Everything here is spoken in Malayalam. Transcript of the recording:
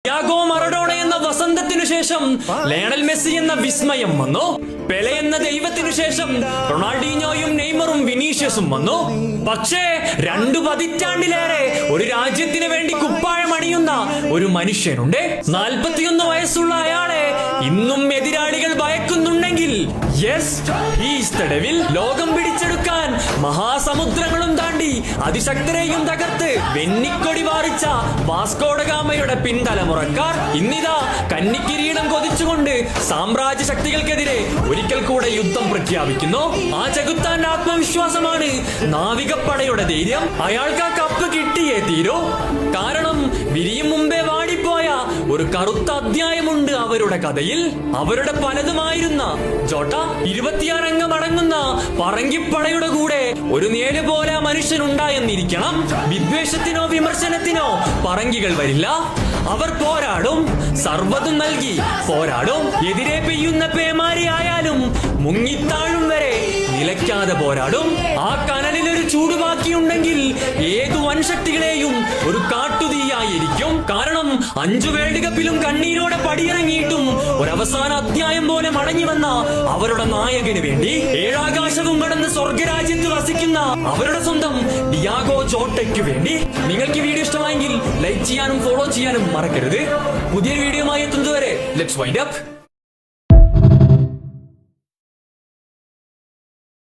ഡിയാഗോ മറഡോണ എന്ന വസന്തത്തിനു ശേഷം ലയണൽ മെസ്സി എന്ന വിസ്മയം വന്നു. പെലെ എന്ന ദൈവത്തിനു ശേഷം റൊണാൾഡീഞ്ഞോയും നെയ്മറും വിനീഷ്യസും വന്നു. പക്ഷേ 2 പതിറ്റാണ്ടിലേറെ ഒരു രാജ്യത്തിന് വേണ്ടി കുപ്പായം അണിയുന്ന ഒരു മനുഷ്യനുണ്ട്. 41 വയസ്സുള്ള അയാളെ ഇന്നും എതിരാളികൾ ഭയക്കുന്നുണ്ടെങ്കിൽ yes, he is the devil. ലോകം പിടിച്ചെടുക്കാൻ മഹാസമുദ്രങ്ങളും താണ്ടി അതിശക്തരെയും തകർത്ത് വെന്നിക്കൊടി വാറിച്ച വാസ്കോ ഡ ഗാമയുടെ പിൻതലമുറക്കാർ ഇന്നിതാ കന്നിക്കിരീടം കൊതിച്ചുകൊണ്ട് സാമ്രാജ്യ ശക്തികൾക്കെതിരെ ഒരിക്കൽ കൂടെ യുദ്ധം പ്രഖ്യാപിക്കുന്നു. ആ ചെകുത്താന്റെ ആത്മവിശ്വാസമാണ് നാവികപ്പടയുടെ ധൈര്യം. അയാൾക്ക് ആ കപ്പ് കിട്ടിയേ തീരൂ. കാരണം വിരിയും മുമ്പേ വാടിപ്പോയ ഒരു കറുത്ത അധ്യായമുണ്ട് അവരുടെ കഥയിൽ. അവരുടെ പലതുമായിരുന്ന ജോട്ട 26 അംഗം അടങ്ങുന്ന പറങ്കിപ്പടയുടെ കൂടെ ഒരു നേര് പോലെ മനുഷ്യനുണ്ടായെന്നിരിക്കണം. വിദ്വേഷത്തിനോ വിമർശനത്തിനോ പറങ്കികൾ വരില്ല. അവർ പോരാടും, സർവ്വതും നൽകി പോരാടും. എതിരെ പെയ്യുന്ന പേമാരി ആയാലും മുങ്ങിത്താഴും വരെ നിലയ്ക്കാതെ പോരാടും. ആ കനലിൽ ഒരു ചൂട് ബാക്കിയുണ്ടെങ്കിൽ ഏതു വൻശക്തികളെയും ഒരു കാട്ടുതീയായിരിക്കും. കാരണം 5 വേൾഡ് കപ്പിലും കണ്ണീരോടെ പടിയിറങ്ങിയിട്ടും ഒരവസാന അധ്യായം പോലെ മടങ്ങി വന്ന അവരുടെ നായകന് വേണ്ടി 7 ആകാശവും കടന്ന് സ്വർഗരാജ്യത്ത് വസിക്കുന്ന അവരുടെ സ്വന്തം ഡിയാഗോ ജോട്ടയ്ക്ക് വേണ്ടി. നിങ്ങൾക്ക് വീഡിയോ ഇഷ്ടമായെങ്കിൽ ലൈക്ക് ചെയ്യാനും ഫോളോ ചെയ്യാനും മറക്കരുത്. പുതിയൊരു വീഡിയോയുമായി എത്തുന്നതുവരെ ലെറ്റ്സ് വൈൻഡ് അപ്പ്.